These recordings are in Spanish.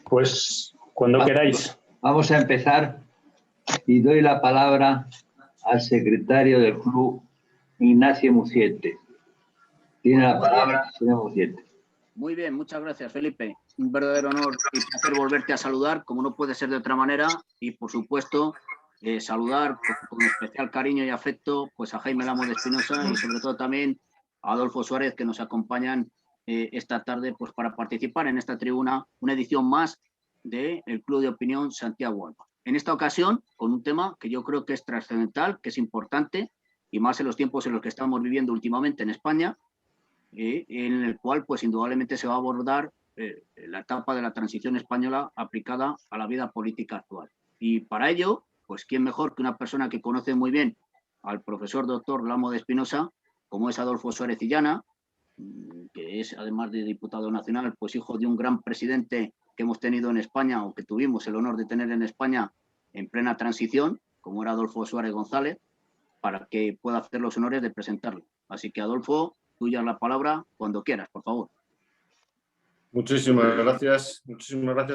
Pues cuando queráis. Vamos a empezar y doy la palabra al secretario del club, Ignacio Muciente. Tiene la palabra, señor Muciente. Muy bien, muchas gracias, Felipe. Un verdadero honor y placer volverte a saludar, como no puede ser de otra manera, y por supuesto saludar con especial cariño y afecto pues a Jaime Lamo de Espinosa y sobre todo también a Adolfo Suárez, que nos acompañan esta tarde pues para participar en esta tribuna, una edición más del Club de Opinión Santiago Alba. En esta ocasión, con un tema que yo creo que es trascendental, que es importante, y más en los tiempos en los que estamos viviendo últimamente en España, en el cual pues indudablemente se va a abordar la etapa de la transición española aplicada a la vida política actual. Y para ello, pues quién mejor que una persona que conoce muy bien al profesor doctor Lamo de Espinosa, como es Adolfo Suárez Illana, que es además de diputado nacional, pues hijo de un gran presidente que hemos tenido en España, o que tuvimos el honor de tener en España en plena transición, como era Adolfo Suárez González, para que pueda hacer los honores de presentarlo. Así que Adolfo, tuya la palabra cuando quieras, por favor. Muchísimas gracias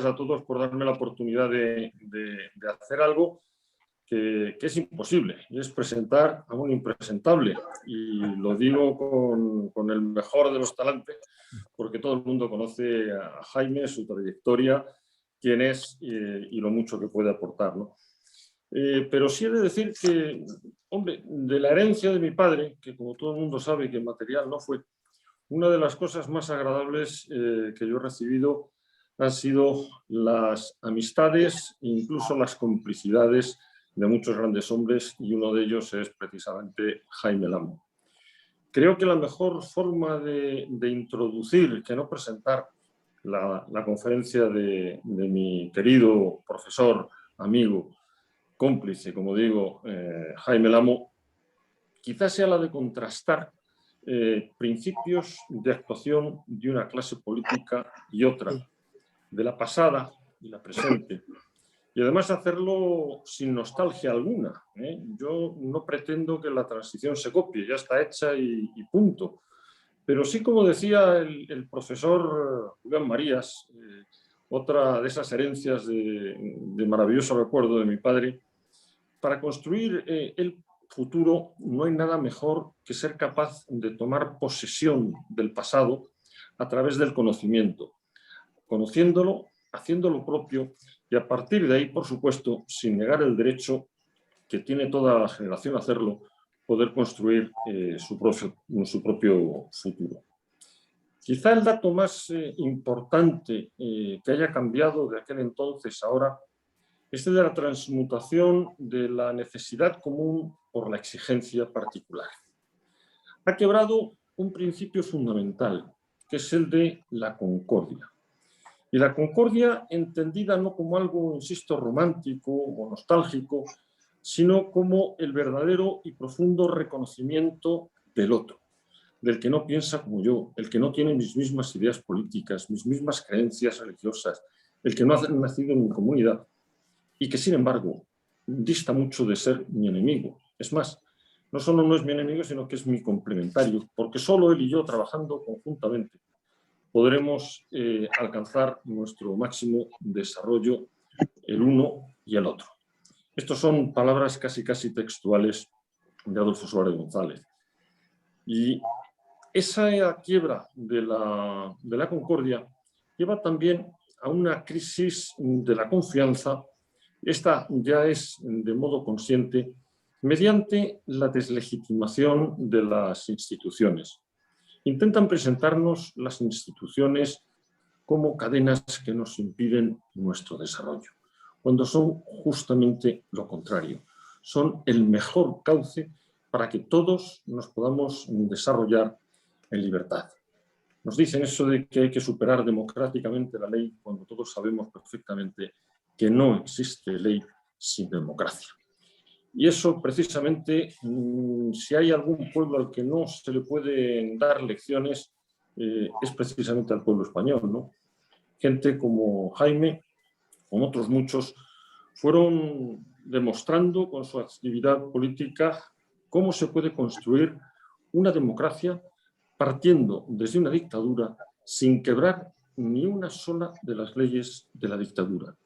a todos por darme la oportunidad de hacer algo que es imposible, y es presentar a un impresentable. Y lo digo con el mejor de los talantes, porque todo el mundo conoce a Jaime, su trayectoria, quién es y lo mucho que puede aportar, ¿no? Pero sí he de decir que, hombre, de la herencia de mi padre, que como todo el mundo sabe que material no fue, una de las cosas más agradables que yo he recibido han sido las amistades e incluso las complicidades de muchos grandes hombres, y uno de ellos es precisamente Jaime Lamo. Creo que la mejor forma de introducir, que no presentar la conferencia de mi querido profesor, amigo, cómplice, como digo, Jaime Lamo, quizás sea la de contrastar principios de actuación de una clase política y otra, de la pasada y la presente, y además hacerlo sin nostalgia alguna, ¿eh? Yo no pretendo que la transición se copie, ya está hecha y punto, pero sí, como decía el profesor Julián Marías, otra de esas herencias de maravilloso recuerdo de mi padre, para construir el futuro no hay nada mejor que ser capaz de tomar posesión del pasado a través del conocimiento, conociéndolo, haciéndolo propio, y a partir de ahí, por supuesto, sin negar el derecho que tiene toda la generación a hacerlo, poder construir su propio futuro. Quizá el dato más importante que haya cambiado de aquel entonces a ahora es el de la transmutación de la necesidad común por la exigencia particular. Ha quebrado un principio fundamental, que es el de la concordia. Y la concordia entendida no como algo, insisto, romántico o nostálgico, sino como el verdadero y profundo reconocimiento del otro, del que no piensa como yo, el que no tiene mis mismas ideas políticas, mis mismas creencias religiosas, el que no ha nacido en mi comunidad y que, sin embargo, dista mucho de ser mi enemigo. Es más, no solo no es mi enemigo, sino que es mi complementario, porque solo él y yo, trabajando conjuntamente, podremos alcanzar nuestro máximo desarrollo el uno y el otro. Estas son palabras casi textuales de Adolfo Suárez González. Y esa quiebra de la concordia lleva también a una crisis de la confianza. Esta ya es de modo consciente mediante la deslegitimación de las instituciones. Intentan presentarnos las instituciones como cadenas que nos impiden nuestro desarrollo, cuando son justamente lo contrario. Son el mejor cauce para que todos nos podamos desarrollar en libertad. Nos dicen eso de que hay que superar democráticamente la ley, cuando todos sabemos perfectamente que no existe ley sin democracia. Y eso, precisamente, si hay algún pueblo al que no se le pueden dar lecciones, es precisamente al pueblo español, ¿no? Gente como Jaime, como otros muchos, fueron demostrando con su actividad política cómo se puede construir una democracia partiendo desde una dictadura sin quebrar ni una sola de las leyes de la dictadura.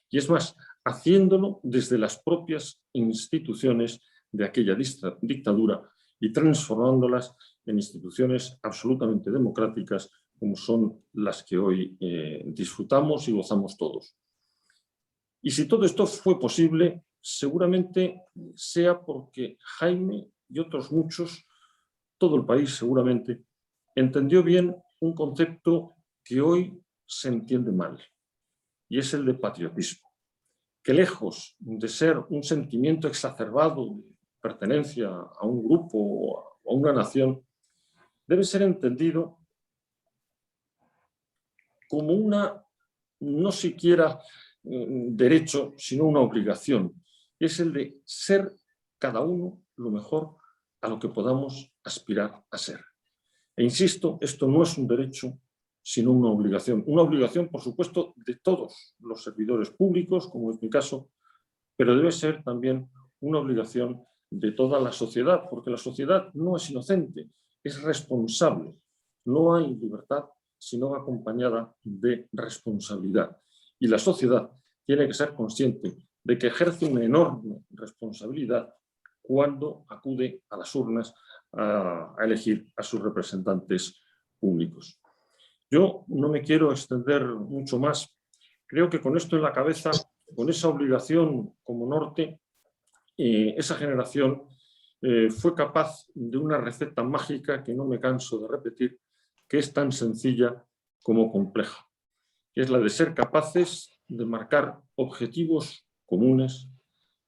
Y es más, haciéndolo desde las propias instituciones de aquella dictadura y transformándolas en instituciones absolutamente democráticas como son las que hoy disfrutamos y gozamos todos. Y si todo esto fue posible, seguramente sea porque Jaime y otros muchos, todo el país seguramente, entendió bien un concepto que hoy se entiende mal, y es el de patriotismo, que lejos de ser un sentimiento exacerbado de pertenencia a un grupo o a una nación, debe ser entendido como una, no siquiera derecho, sino una obligación. Es el de ser cada uno lo mejor a lo que podamos aspirar a ser. E insisto, esto no es un derecho, sino una obligación. Una obligación, por supuesto, de todos los servidores públicos, como es mi caso, pero debe ser también una obligación de toda la sociedad, porque la sociedad no es inocente, es responsable. No hay libertad si no va acompañada de responsabilidad. Y la sociedad tiene que ser consciente de que ejerce una enorme responsabilidad cuando acude a las urnas a elegir a sus representantes públicos. Yo no me quiero extender mucho más. Creo que con esto en la cabeza, con esa obligación como norte, esa generación fue capaz de una receta mágica que no me canso de repetir, que es tan sencilla como compleja, que es la de ser capaces de marcar objetivos comunes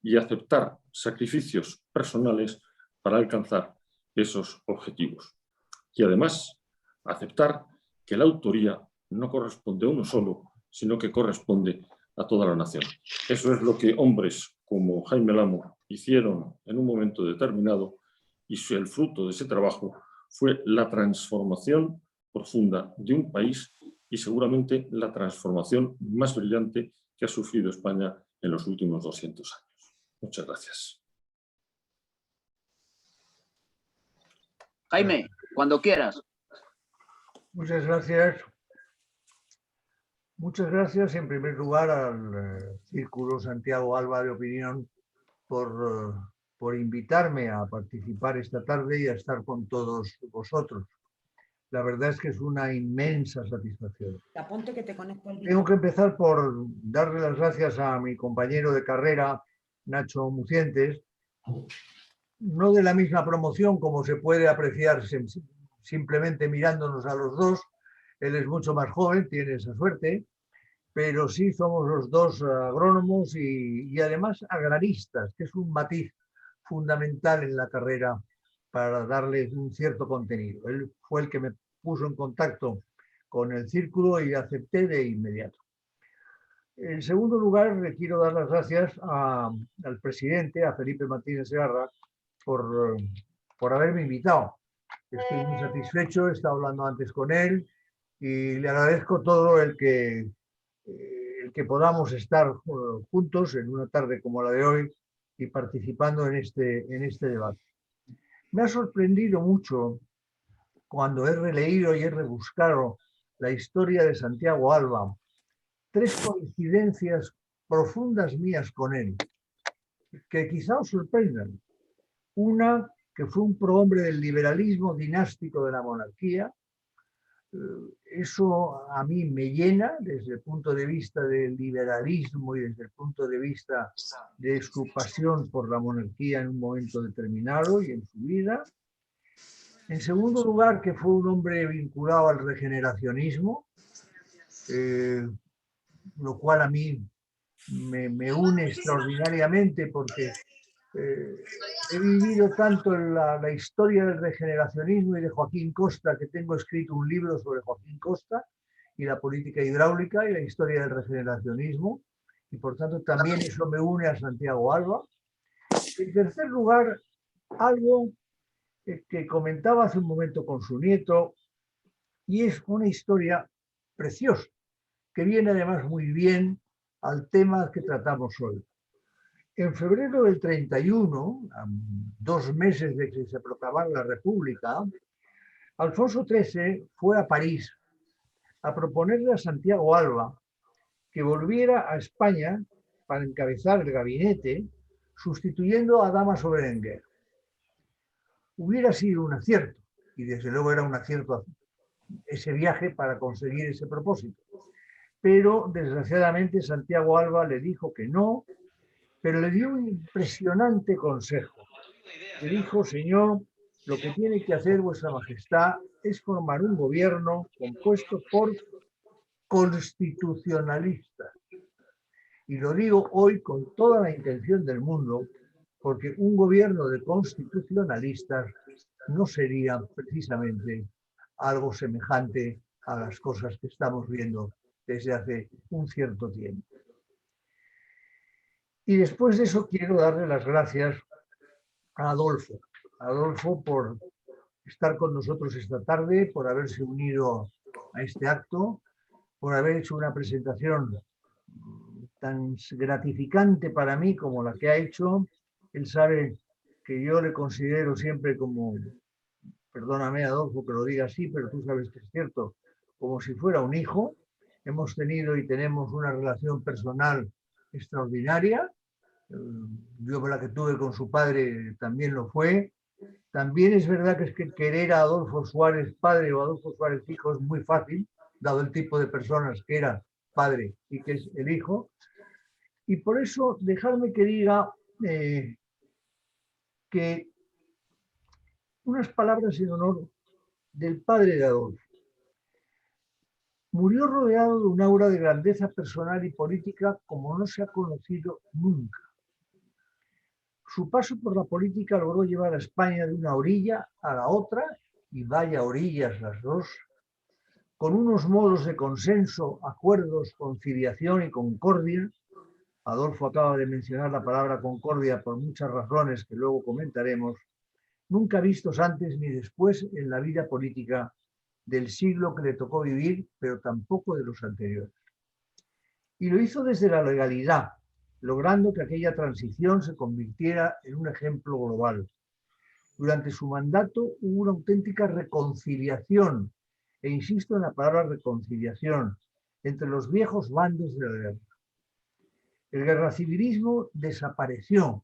y aceptar sacrificios personales para alcanzar esos objetivos. Y además, aceptar que la autoría no corresponde a uno solo, sino que corresponde a toda la nación. Eso es lo que hombres como Jaime Lamo hicieron en un momento determinado, y el fruto de ese trabajo fue la transformación profunda de un país y seguramente la transformación más brillante que ha sufrido España en los últimos 200 años. Muchas gracias. Jaime, cuando quieras. Muchas gracias. Muchas gracias en primer lugar al Círculo Santiago Alba de Opinión por invitarme a participar esta tarde y a estar con todos vosotros. La verdad es que es una inmensa satisfacción. Tengo que empezar por darle las gracias a mi compañero de carrera, Nacho Mucientes, no de la misma promoción como se puede apreciar simplemente mirándonos a los dos. Él es mucho más joven, tiene esa suerte, pero sí somos los dos agrónomos y además agraristas, que es un matiz fundamental en la carrera para darle un cierto contenido. Él fue el que me puso en contacto con el círculo y acepté de inmediato. En segundo lugar, le quiero dar las gracias al presidente, a Felipe Martínez Segarra, por haberme invitado. Estoy muy satisfecho, he estado hablando antes con él y le agradezco todo el que podamos estar juntos en una tarde como la de hoy y participando en este debate. Me ha sorprendido mucho cuando he releído y he rebuscado la historia de Santiago Alba, tres coincidencias profundas mías con él, que quizá os sorprendan. Una, que fue un prohombre del liberalismo dinástico de la monarquía. Eso a mí me llena desde el punto de vista del liberalismo y desde el punto de vista de su pasión por la monarquía en un momento determinado y en su vida. En segundo lugar, que fue un hombre vinculado al regeneracionismo, lo cual a mí me une extraordinariamente porque he vivido tanto en la historia del regeneracionismo y de Joaquín Costa, que tengo escrito un libro sobre Joaquín Costa y la política hidráulica y la historia del regeneracionismo, y por tanto también eso me une a Santiago Alba. En tercer lugar, algo que comentaba hace un momento con su nieto, y es una historia preciosa, que viene además muy bien al tema que tratamos hoy. En febrero del 31, a 2 meses de que se proclamara la República, Alfonso XIII fue a París a proponerle a Santiago Alba que volviera a España para encabezar el gabinete, sustituyendo a Dámaso Berenguer. Hubiera sido un acierto, y desde luego era un acierto ese viaje para conseguir ese propósito. Pero desgraciadamente Santiago Alba le dijo que no, pero le dio un impresionante consejo. Le dijo: señor, lo que tiene que hacer vuestra majestad es formar un gobierno compuesto por constitucionalistas. Y lo digo hoy con toda la intención del mundo, porque un gobierno de constitucionalistas no sería precisamente algo semejante a las cosas que estamos viendo desde hace un cierto tiempo. Y después de eso quiero darle las gracias a Adolfo. Adolfo por estar con nosotros esta tarde, por haberse unido a este acto, por haber hecho una presentación tan gratificante para mí como la que ha hecho. Él sabe que yo le considero siempre como, perdóname Adolfo que lo diga así, pero tú sabes que es cierto, como si fuera un hijo. Hemos tenido y tenemos una relación personal extraordinaria. Yo la que tuve con su padre también lo fue. También es verdad que es que querer a Adolfo Suárez padre o Adolfo Suárez hijo es muy fácil, dado el tipo de personas que era padre y que es el hijo. Y por eso dejarme que diga que unas palabras en honor del padre de Adolfo. Murió rodeado de un aura de grandeza personal y política como no se ha conocido nunca. Su paso por la política logró llevar a España de una orilla a la otra, y vaya orillas las dos, con unos modos de consenso, acuerdos, conciliación y concordia. Adolfo acaba de mencionar la palabra concordia por muchas razones que luego comentaremos, nunca vistos antes ni después en la vida política del siglo que le tocó vivir, pero tampoco de los anteriores. Y lo hizo desde la legalidad, logrando que aquella transición se convirtiera en un ejemplo global. Durante su mandato hubo una auténtica reconciliación, e insisto en la palabra reconciliación, entre los viejos bandos de la guerra. El guerracivilismo desapareció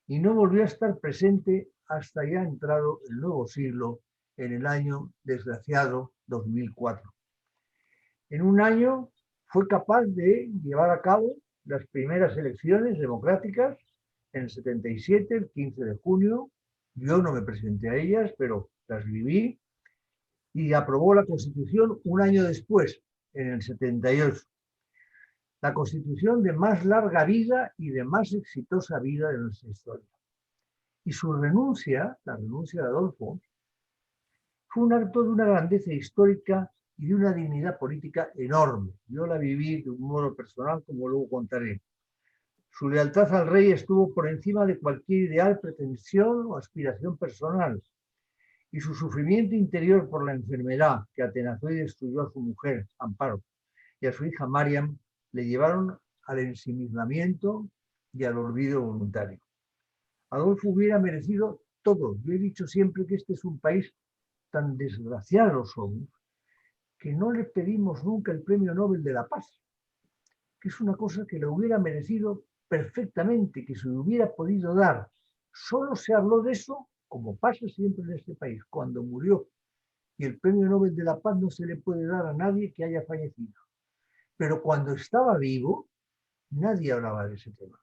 y no volvió a estar presente hasta ya entrado el nuevo siglo, en el año desgraciado 2004. En un año fue capaz de llevar a cabo las primeras elecciones democráticas en el 77, el 15 de junio. Yo no me presenté a ellas, pero las viví, y aprobó la Constitución un año después, en el 78. La Constitución de más larga vida y de más exitosa vida de nuestra historia. Y su renuncia, la renuncia de Adolfo, fue un acto de una grandeza histórica y de una dignidad política enorme. Yo la viví de un modo personal, como luego contaré. Su lealtad al rey estuvo por encima de cualquier ideal, pretensión o aspiración personal. Y su sufrimiento interior por la enfermedad que atenazó y destruyó a su mujer, Amparo, y a su hija Mariam, le llevaron al ensimismamiento y al olvido voluntario. Adolfo hubiera merecido todo. Yo he dicho siempre que este es un país tan desgraciado somos, que no le pedimos nunca el Premio Nobel de la Paz, que es una cosa que le hubiera merecido perfectamente, que se le hubiera podido dar. Solo se habló de eso, como pasa siempre en este país, cuando murió. Y el Premio Nobel de la Paz no se le puede dar a nadie que haya fallecido. Pero cuando estaba vivo, nadie hablaba de ese tema.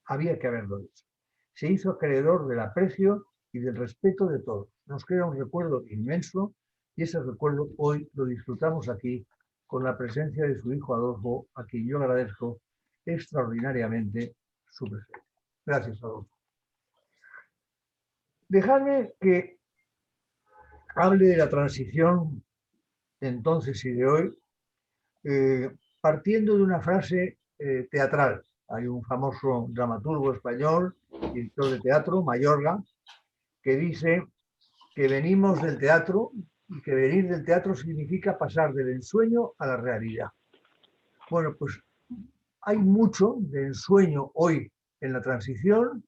Había que haberlo hecho. Se hizo acreedor del aprecio y del respeto de todos. Nos queda un recuerdo inmenso, y ese recuerdo hoy lo disfrutamos aquí con la presencia de su hijo Adolfo, a quien yo agradezco extraordinariamente su presencia. Gracias, Adolfo. Dejadme que hable de la transición de entonces y de hoy, partiendo de una frase teatral. Hay un famoso dramaturgo español, director de teatro, Mayorga, que dice que venimos del teatro y que venir del teatro significa pasar del ensueño a la realidad. Bueno, pues hay mucho de ensueño hoy en la transición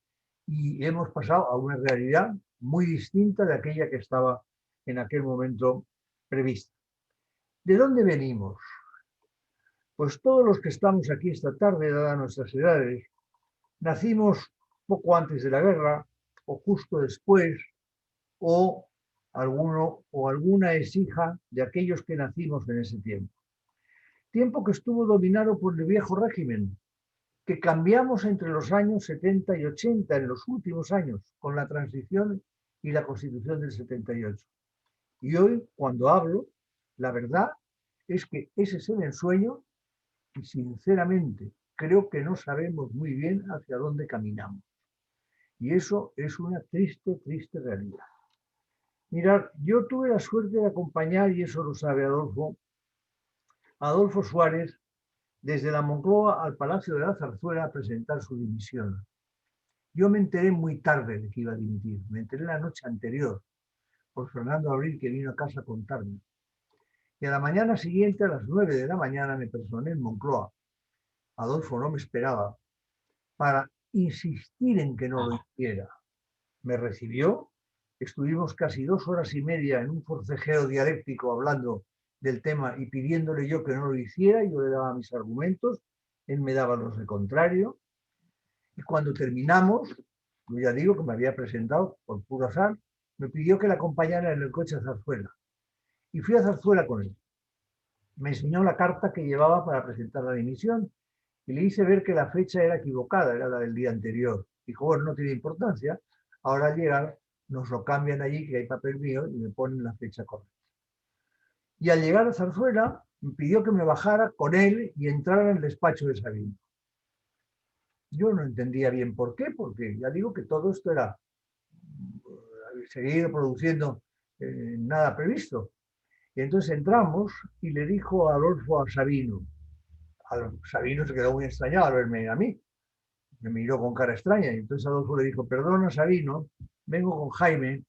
y hemos pasado a una realidad muy distinta de aquella que estaba en aquel momento prevista. ¿De dónde venimos? Pues todos los que estamos aquí esta tarde, dadas nuestras edades, nacimos poco antes de la guerra, o justo después, o alguno o alguna es hija de aquellos que nacimos en ese tiempo. Tiempo que estuvo dominado por el viejo régimen, que cambiamos entre los años 70 y 80, en los últimos años, con la transición y la Constitución del 78. Y hoy, cuando hablo, la verdad es que ese es el ensueño y, sinceramente, creo que no sabemos muy bien hacia dónde caminamos. Y eso es una triste, triste realidad. Mirad, yo tuve la suerte de acompañar, y eso lo sabe Adolfo, a Adolfo Suárez desde la Moncloa al Palacio de la Zarzuela a presentar su dimisión. Yo me enteré muy tarde de que iba a dimitir, me enteré la noche anterior por Fernando Abril, que vino a casa a contarme. Y a la mañana siguiente, a las 9 de la mañana, me personé en Moncloa. Adolfo no me esperaba para insistir en que no lo hiciera. Me recibió, estuvimos casi 2 horas y media en un forcejeo dialéctico hablando del tema y pidiéndole yo que no lo hiciera. Yo le daba mis argumentos, él me daba los de contrario. Y cuando terminamos, yo ya digo que me había presentado por puro azar, me pidió que la acompañara en el coche a Zarzuela. Y fui a Zarzuela con él. Me enseñó la carta que llevaba para presentar la dimisión y le hice ver que la fecha era equivocada, era la del día anterior. Dijo, bueno, no tiene importancia, ahora al llegar nos lo cambian allí, que hay papel mío, y me ponen la fecha correcta. Y al llegar a Zarzuela, me pidió que me bajara con él y entrara en el despacho de Sabino. Yo no entendía bien por qué, porque ya digo que todo esto era seguir produciendo nada previsto. Y entonces entramos y le dijo a Adolfo a Sabino. Sabino se quedó muy extrañado al verme a mí. Me miró con cara extraña y entonces Adolfo le dijo, perdona Sabino, vengo con Jaime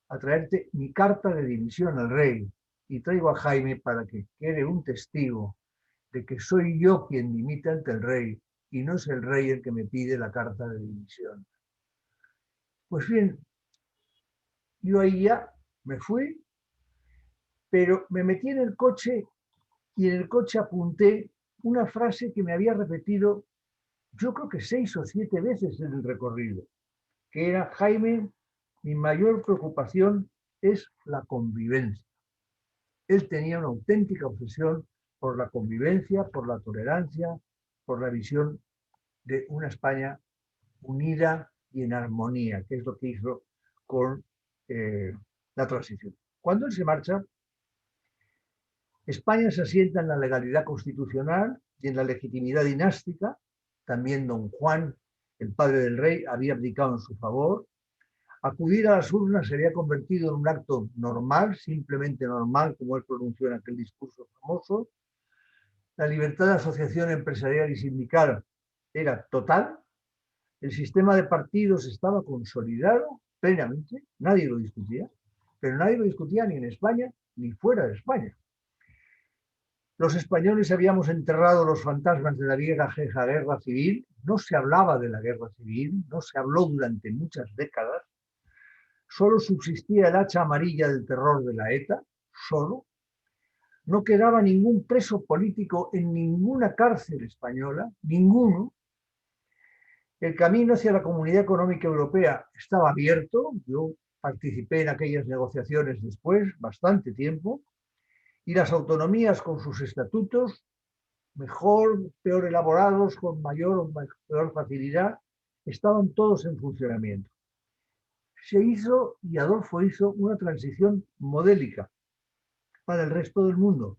a traerte mi carta de dimisión al rey y traigo a Jaime para que quede un testigo de que soy yo quien dimite ante el rey y no es el rey el que me pide la carta de dimisión. Pues bien, yo ahí ya me fui, pero me metí en el coche y en el coche apunté una frase que me había repetido yo creo que 6 o 7 veces en el recorrido, que era, Jaime, mi mayor preocupación es la convivencia. Él tenía una auténtica obsesión por la convivencia, por la tolerancia, por la visión de una España unida y en armonía, que es lo que hizo con la transición. Cuando él se marcha, España se asienta en la legalidad constitucional y en la legitimidad dinástica. También don Juan, el padre del rey, había abdicado en su favor. Acudir a las urnas se había convertido en un acto normal, simplemente normal, como él pronunció en aquel discurso famoso. La libertad de asociación empresarial y sindical era total. El sistema de partidos estaba consolidado plenamente, nadie lo discutía, pero nadie lo discutía ni en España ni fuera de España. Los españoles habíamos enterrado los fantasmas de la vieja guerra civil, no se hablaba de la guerra civil, no se habló durante muchas décadas, solo subsistía el hacha amarilla del terror de la ETA, solo. No quedaba ningún preso político en ninguna cárcel española, ninguno. El camino hacia la Comunidad Económica Europea estaba abierto, yo participé en aquellas negociaciones después, bastante tiempo, y las autonomías con sus estatutos, mejor, peor elaborados, con mayor o peor facilidad, estaban todos en funcionamiento. Se hizo, y Adolfo hizo, una transición modélica para el resto del mundo,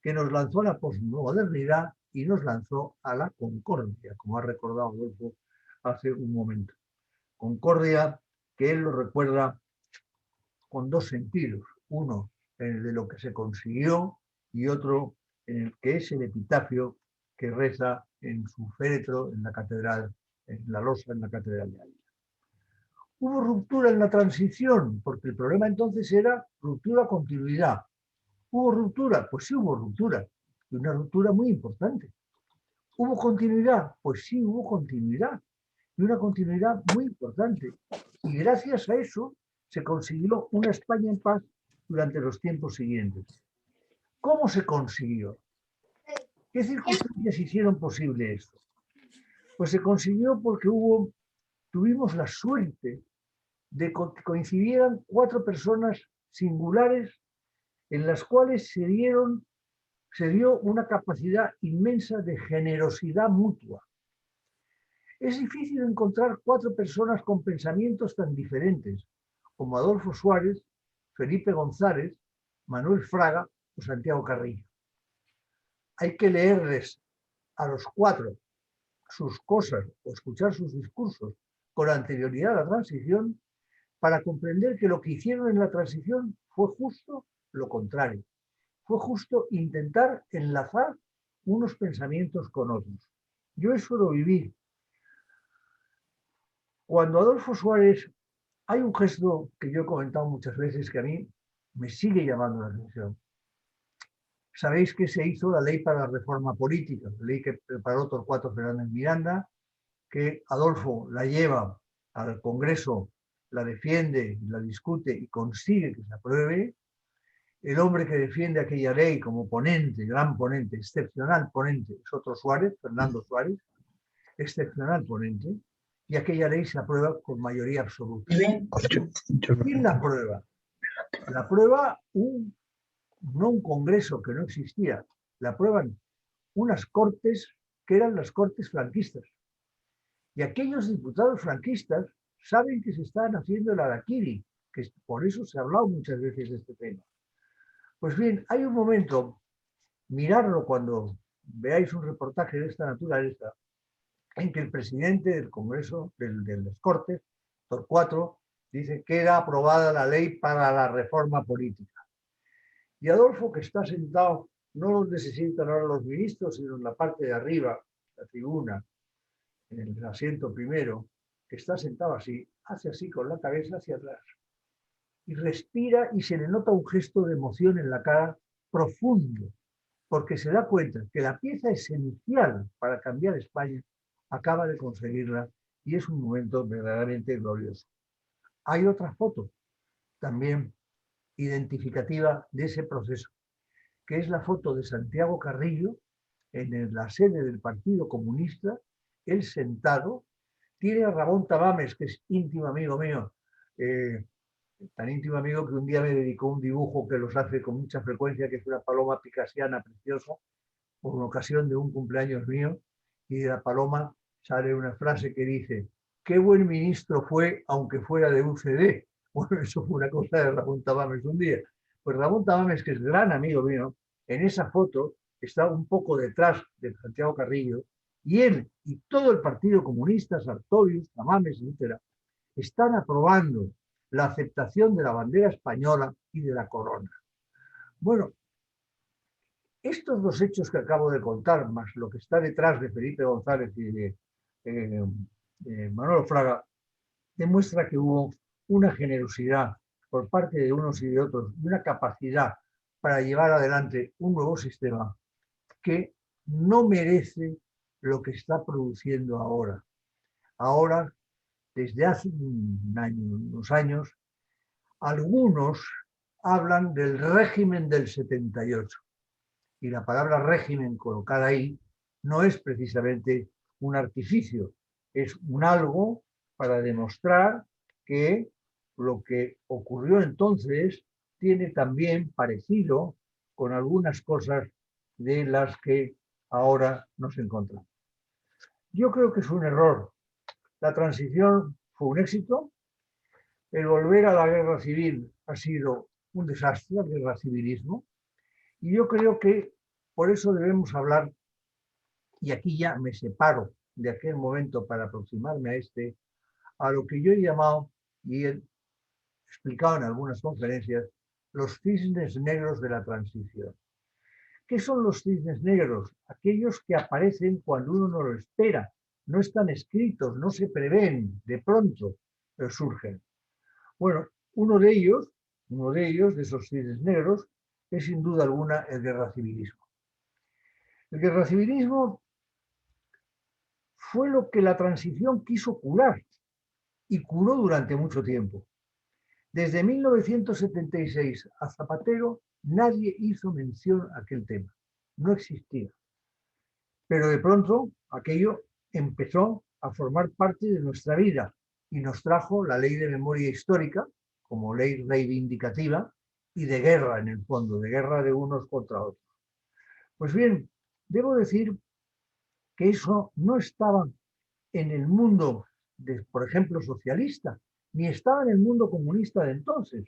que nos lanzó a la posmodernidad y nos lanzó a la concordia, como ha recordado Adolfo hace un momento. Concordia que él lo recuerda con 2 sentidos. Uno, en el de lo que se consiguió, y otro en el que es el epitafio que reza en su féretro en la catedral, en la losa en la catedral de Ávila. Hubo ruptura en la transición, porque el problema entonces era ruptura-continuidad. ¿Hubo ruptura? Pues sí hubo ruptura, y una ruptura muy importante. ¿Hubo continuidad? Pues sí hubo continuidad, y una continuidad muy importante. Y gracias a eso se consiguió una España en paz durante los tiempos siguientes. ¿Cómo se consiguió? ¿Qué circunstancias hicieron posible esto? Pues se consiguió porque tuvimos la suerte de que coincidieran 4 personas singulares en las cuales se dio una capacidad inmensa de generosidad mutua. Es difícil encontrar 4 personas con pensamientos tan diferentes como Adolfo Suárez, Felipe González, Manuel Fraga o Santiago Carrillo. Hay que leerles a los 4 sus cosas o escuchar sus discursos con anterioridad a la transición para comprender que lo que hicieron en la transición fue justo lo contrario. Fue justo intentar enlazar unos pensamientos con otros. Yo eso lo viví. Cuando Adolfo Suárez, hay un gesto que yo he comentado muchas veces que a mí me sigue llamando la atención. Sabéis que se hizo la ley para la reforma política, la ley que preparó Torcuato Fernández Miranda, que Adolfo la lleva al Congreso, la defiende, la discute y consigue que se apruebe. El hombre que defiende aquella ley como ponente, gran ponente, excepcional ponente, es otro Suárez, Fernando Suárez, excepcional ponente, y aquella ley se aprueba con mayoría absoluta. ¿Quién la aprueba? La aprueba no un congreso que no existía, la aprueban unas cortes que eran las cortes franquistas. Y aquellos diputados franquistas saben que se estaban haciendo el harakiri, que por eso se ha hablado muchas veces de este tema. Pues bien, hay un momento, mirarlo cuando veáis un reportaje de esta naturaleza, en que el presidente del Congreso, de las Cortes, Torcuato, dice que queda aprobada la ley para la reforma política. Y Adolfo, que está sentado, no donde se sientan ahora los ministros, sino en la parte de arriba, la tribuna, en el asiento primero, que está sentado así, hace así con la cabeza hacia atrás. Y respira y se le nota un gesto de emoción en la cara profundo, porque se da cuenta que la pieza esencial para cambiar España acaba de conseguirla y es un momento verdaderamente glorioso. Hay otra foto también identificativa de ese proceso, que es la foto de Santiago Carrillo en la sede del Partido Comunista, él sentado, tiene a Ramón Tamames, que es íntimo amigo mío, tan íntimo amigo que un día me dedicó un dibujo que los hace con mucha frecuencia, que es una paloma picasiana preciosa, por ocasión de un cumpleaños mío, y de la paloma sale una frase que dice: qué buen ministro fue, aunque fuera de UCD. Bueno, eso fue una cosa de Ramón Tamames un día. Pues Ramón Tamames, que es gran amigo mío, en esa foto está un poco detrás de Santiago Carrillo, y él y todo el Partido Comunista, Sartorius, Tamames, etc., están aprobando la aceptación de la bandera española y de la corona. Bueno, estos 2 hechos que acabo de contar, más lo que está detrás de Felipe González y de Manuel Fraga, demuestra que hubo una generosidad por parte de unos y de otros, y una capacidad para llevar adelante un nuevo sistema que no merece lo que está produciendo ahora. Ahora, desde hace unos años, algunos hablan del régimen del 78. Y la palabra régimen colocada ahí no es precisamente un artificio, es un algo para demostrar que lo que ocurrió entonces tiene también parecido con algunas cosas de las que ahora nos encontramos. Yo creo que es un error. La transición fue un éxito. El volver a la guerra civil ha sido un desastre, el guerra civilismo. Y yo creo que por eso debemos hablar, y aquí ya me separo de aquel momento para aproximarme a lo que yo he llamado, y he explicado en algunas conferencias, los cisnes negros de la transición. ¿Qué son los cisnes negros? Aquellos que aparecen cuando uno no lo espera, no están escritos, no se prevén, de pronto surgen. Bueno, uno de ellos, de esos cisnes negros, es sin duda alguna el guerra civilismo. El guerra civilismo fue lo que la transición quiso curar y curó durante mucho tiempo. Desde 1976 a Zapatero Nadie hizo mención a aquel tema. No existía. Pero de pronto aquello empezó a formar parte de nuestra vida y nos trajo la ley de memoria histórica como ley reivindicativa y de guerra en el fondo, de guerra de unos contra otros. Pues bien, debo decir que eso no estaba en el mundo, por ejemplo, socialista, ni estaba en el mundo comunista de entonces.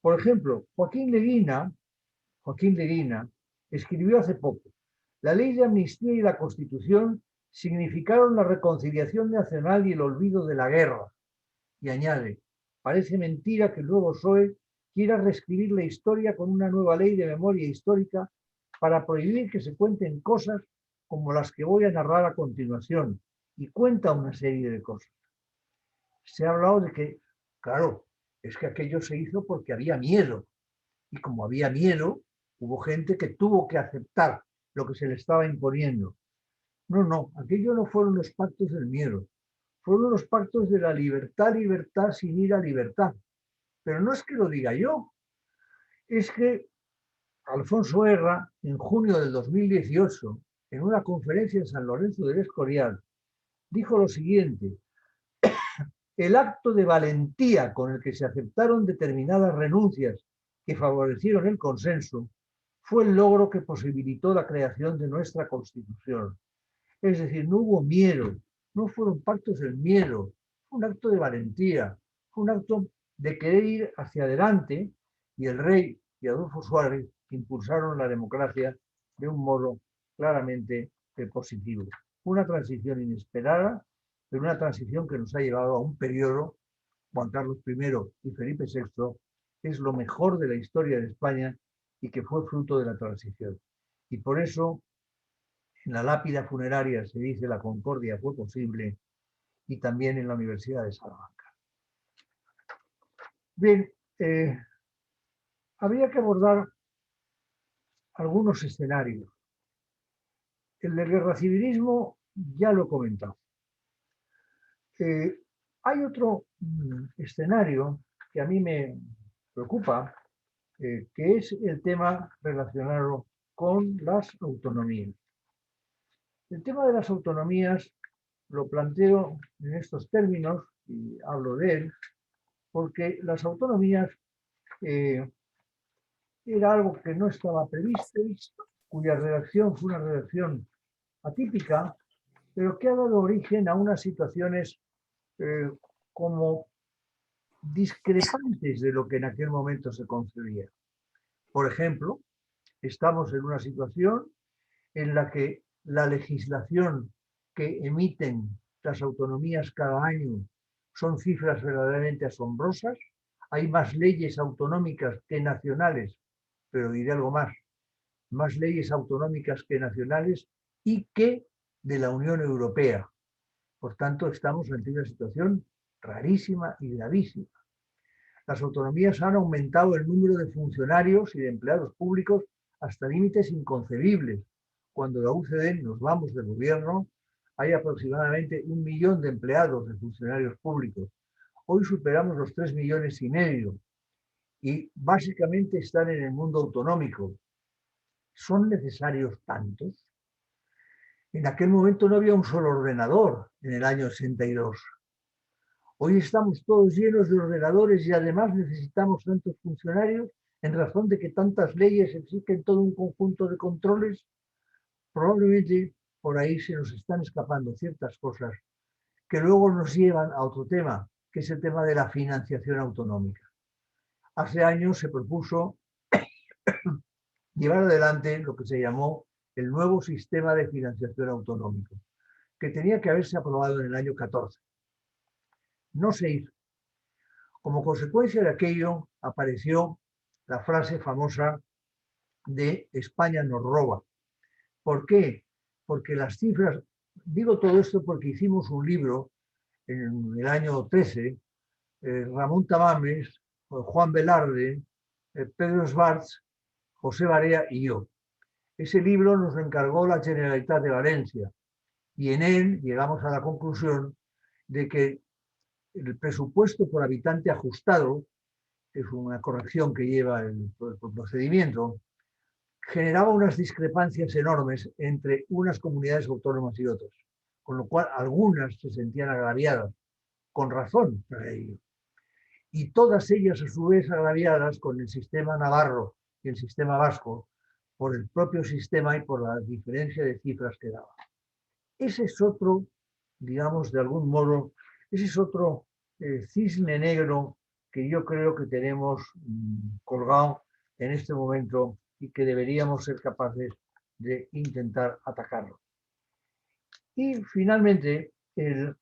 Por ejemplo, Joaquín Leguina escribió hace poco: la ley de amnistía y la Constitución significaron la reconciliación nacional y el olvido de la guerra. Y añade: parece mentira que el nuevo PSOE quiera reescribir la historia con una nueva ley de memoria histórica para prohibir que se cuenten cosas como las que voy a narrar a continuación. Y cuenta una serie de cosas. Se ha hablado de que, claro, es que aquello se hizo porque había miedo. Y como había miedo, hubo gente que tuvo que aceptar lo que se le estaba imponiendo. No, aquello no fueron los pactos del miedo. Fueron los pactos de la libertad sin ir a libertad. Pero no es que lo diga yo. Es que Alfonso Guerra, en junio del 2018, en una conferencia en San Lorenzo del Escorial, dijo lo siguiente: el acto de valentía con el que se aceptaron determinadas renuncias que favorecieron el consenso fue el logro que posibilitó la creación de nuestra Constitución. Es decir, no hubo miedo, no fueron pactos del miedo, fue un acto de valentía, fue un acto de querer ir hacia adelante, y el rey y Adolfo Suárez impulsaron la democracia de un modo claramente positivo. Una transición inesperada, pero una transición que nos ha llevado a un periodo. Juan Carlos I y Felipe VI es lo mejor de la historia de España y que fue fruto de la transición. Y por eso en la lápida funeraria se dice: la concordia fue posible, y también en la Universidad de Salamanca. Bien, habría que abordar algunos escenarios. El del guerracivilismo ya lo he comentado. Hay otro escenario que a mí me preocupa, que es el tema relacionado con las autonomías. El tema de las autonomías lo planteo en estos términos y hablo de él porque las autonomías era algo que no estaba previsto, cuya redacción fue una redacción atípica, pero que ha dado origen a unas situaciones como discrepantes de lo que en aquel momento se concebía. Por ejemplo, estamos en una situación en la que la legislación que emiten las autonomías cada año son cifras verdaderamente asombrosas. Hay más leyes autonómicas que nacionales, pero diré algo más leyes autonómicas que nacionales y que de la Unión Europea. Por tanto, estamos ante una situación rarísima y gravísima. Las autonomías han aumentado el número de funcionarios y de empleados públicos hasta límites inconcebibles. Cuando la UCD nos vamos del gobierno, hay aproximadamente 1 millón de empleados, de funcionarios públicos. Hoy superamos los 3,5 millones y básicamente están en el mundo autonómico. ¿Son necesarios tantos? En aquel momento no había un solo ordenador en el año 82. Hoy estamos todos llenos de ordenadores y además necesitamos tantos funcionarios en razón de que tantas leyes exigen todo un conjunto de controles. Probablemente por ahí se nos están escapando ciertas cosas que luego nos llevan a otro tema, que es el tema de la financiación autonómica. Hace años se propuso llevar adelante lo que se llamó el nuevo sistema de financiación autonómico, que tenía que haberse aprobado en el año 14. No se hizo. Como consecuencia de aquello apareció la frase famosa de España nos roba. ¿Por qué? Porque las cifras, digo todo esto porque hicimos un libro en el año 13, Ramón Tamames, Juan Velarde, Pedro Schwartz, José Barea y yo. Ese libro nos lo encargó la Generalitat de Valencia y en él llegamos a la conclusión de que el presupuesto por habitante ajustado es una corrección que lleva el procedimiento, generaba unas discrepancias enormes entre unas comunidades autónomas y otras, con lo cual algunas se sentían agraviadas, con razón para ello, y todas ellas a su vez agraviadas con el sistema navarro y el sistema vasco, por el propio sistema y por la diferencia de cifras que daba. Ese es otro, digamos, de algún modo, ese es otro cisne negro que yo creo que tenemos colgado en este momento y que deberíamos ser capaces de intentar atacarlo. Y finalmente, el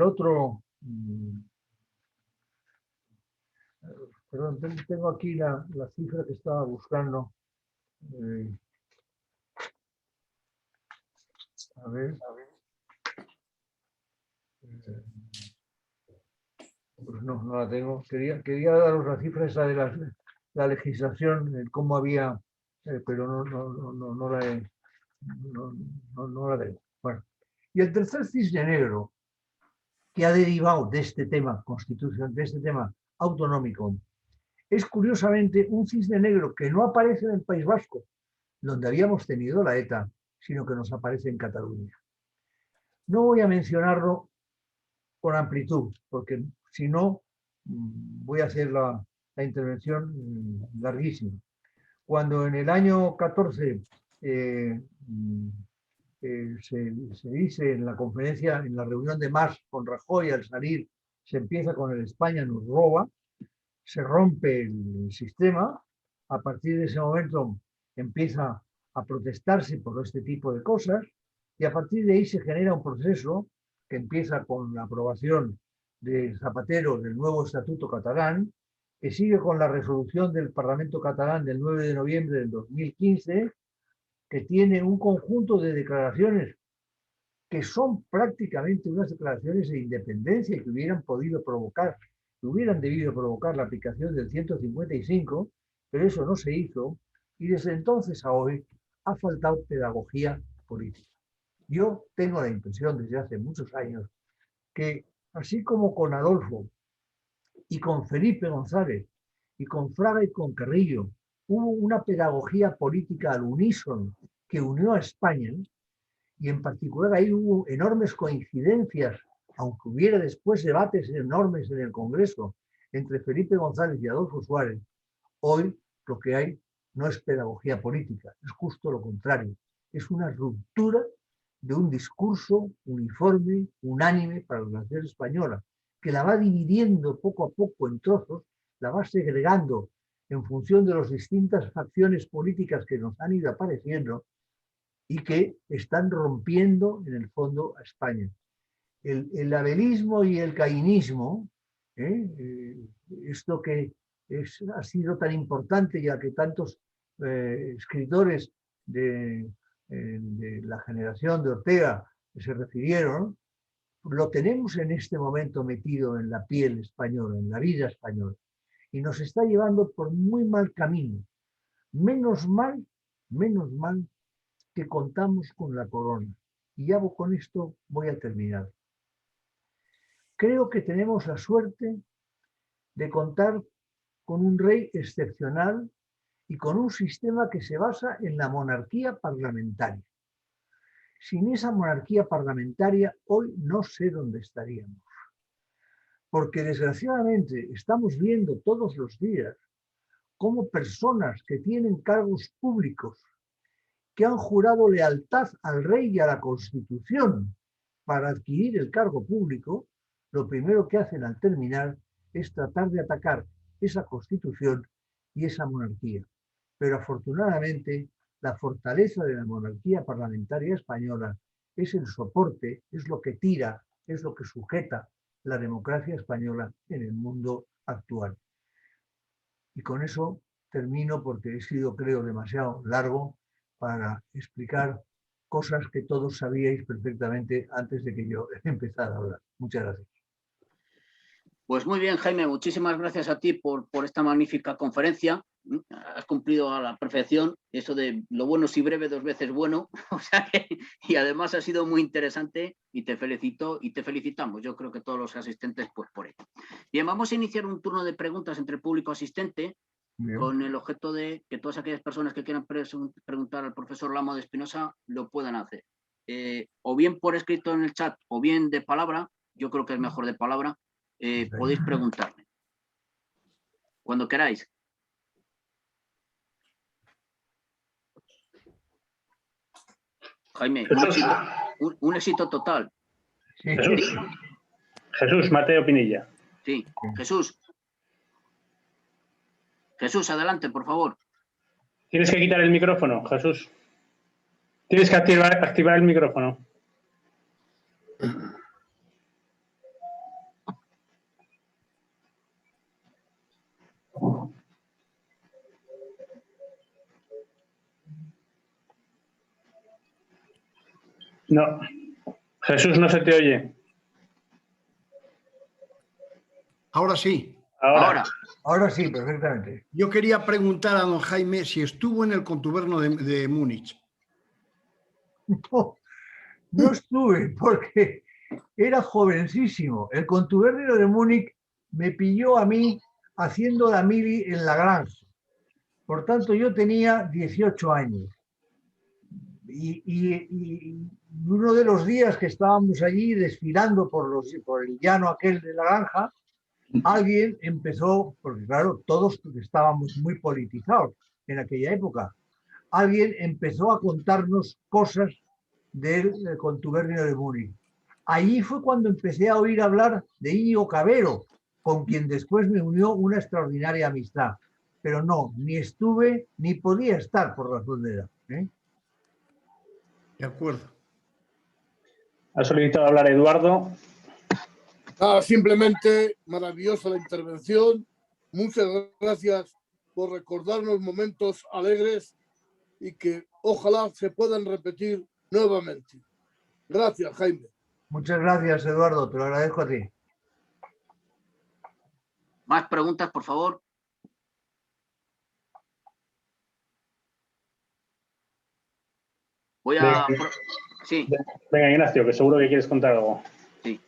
otro, perdón, tengo aquí la cifra que estaba buscando. A ver. Pues no la tengo. Quería daros la cifra esa de la legislación, cómo había, pero no la tengo. Bueno. Y el tercer cisne negro que ha derivado de este tema constitucional, de este tema autonómico, es curiosamente un cisne negro que no aparece en el País Vasco, donde habíamos tenido la ETA, sino que nos aparece en Cataluña. No voy a mencionarlo con amplitud, porque si no, voy a hacer la intervención larguísima. Cuando en el año 14 se dice en la conferencia, en la reunión de Mas con Rajoy, al salir, se empieza con el España nos roba, se rompe el sistema, a partir de ese momento empieza a protestarse por este tipo de cosas, y a partir de ahí se genera un proceso que empieza con la aprobación de Zapatero del nuevo Estatuto catalán, que sigue con la resolución del Parlamento catalán del 9 de noviembre del 2015, que tiene un conjunto de declaraciones que son prácticamente unas declaraciones de independencia y que hubieran podido provocar, que hubieran debido provocar la aplicación del 155, pero eso no se hizo, y desde entonces a hoy ha faltado pedagogía política. Yo tengo la impresión desde hace muchos años que, así como con Adolfo y con Felipe González y con Fraga y con Carrillo, hubo una pedagogía política al unísono que unió a España, y en particular ahí hubo enormes coincidencias, aunque hubiera después debates enormes en el Congreso entre Felipe González y Adolfo Suárez. Hoy lo que hay no es pedagogía política, es justo lo contrario, es una ruptura de un discurso uniforme, unánime para la nación española, que la va dividiendo poco a poco en trozos, la va segregando en función de las distintas facciones políticas que nos han ido apareciendo y que están rompiendo en el fondo a España. El abelismo y el cainismo, esto que ha sido tan importante, ya que tantos escritores de la generación de Ortega se refirieron, lo tenemos en este momento metido en la piel española, en la vida española, y nos está llevando por muy mal camino. Menos mal que contamos con la corona. Y ya con esto voy a terminar. Creo que tenemos la suerte de contar con un rey excepcional y con un sistema que se basa en la monarquía parlamentaria. Sin esa monarquía parlamentaria, hoy no sé dónde estaríamos. Porque desgraciadamente estamos viendo todos los días cómo personas que tienen cargos públicos, que han jurado lealtad al rey y a la Constitución para adquirir el cargo público, lo primero que hacen al terminar es tratar de atacar esa Constitución y esa monarquía. Pero afortunadamente, la fortaleza de la monarquía parlamentaria española es el soporte, es lo que tira, es lo que sujeta la democracia española en el mundo actual. Y con eso termino, porque he sido, creo, demasiado largo para explicar cosas que todos sabíais perfectamente antes de que yo empezara a hablar. Muchas gracias. Pues muy bien, Jaime, muchísimas gracias a ti por esta magnífica conferencia. has cumplido a la perfección eso de lo bueno si breve, 2 veces bueno. O sea y además ha sido muy interesante y te felicito y te felicitamos. Yo creo que todos los asistentes, pues por ello. Bien, vamos a iniciar un turno de preguntas entre el público asistente. Bien. Con el objeto de que todas aquellas personas que quieran preguntar al profesor Lamo de Espinosa lo puedan hacer. O bien por escrito en el chat o bien de palabra. Yo creo que es mejor de palabra. Podéis preguntarme. Cuando queráis. Jaime, un éxito total. Jesús Mateo Pinilla. Sí, Jesús. Jesús, adelante, por favor. Tienes que quitar el micrófono, Jesús. Tienes que activar el micrófono. No. Jesús, no se te oye. Ahora sí. Ahora sí, perfectamente. Yo quería preguntar a don Jaime si estuvo en el contubernio de Múnich. No estuve porque era jovencísimo. El contubernio de Múnich me pilló a mí haciendo la mili en la granja. Por tanto, yo tenía 18 años. Y uno de los días que estábamos allí desfilando por el llano aquel de la granja, alguien empezó, porque claro, todos estábamos muy politizados en aquella época, alguien empezó a contarnos cosas del contubernio de Múnich. Allí fue cuando empecé a oír hablar de Íñigo Cabero, con quien después me unió una extraordinaria amistad. Pero no, ni estuve ni podía estar por razón de edad. De acuerdo. Ha solicitado hablar Eduardo. Simplemente maravillosa la intervención. Muchas gracias por recordarnos momentos alegres y que ojalá se puedan repetir nuevamente. Gracias, Jaime. Muchas gracias, Eduardo. Te lo agradezco a ti. ¿Más preguntas, por favor? Voy a... Sí. Venga, Ignacio, que seguro que quieres contar algo. Sí.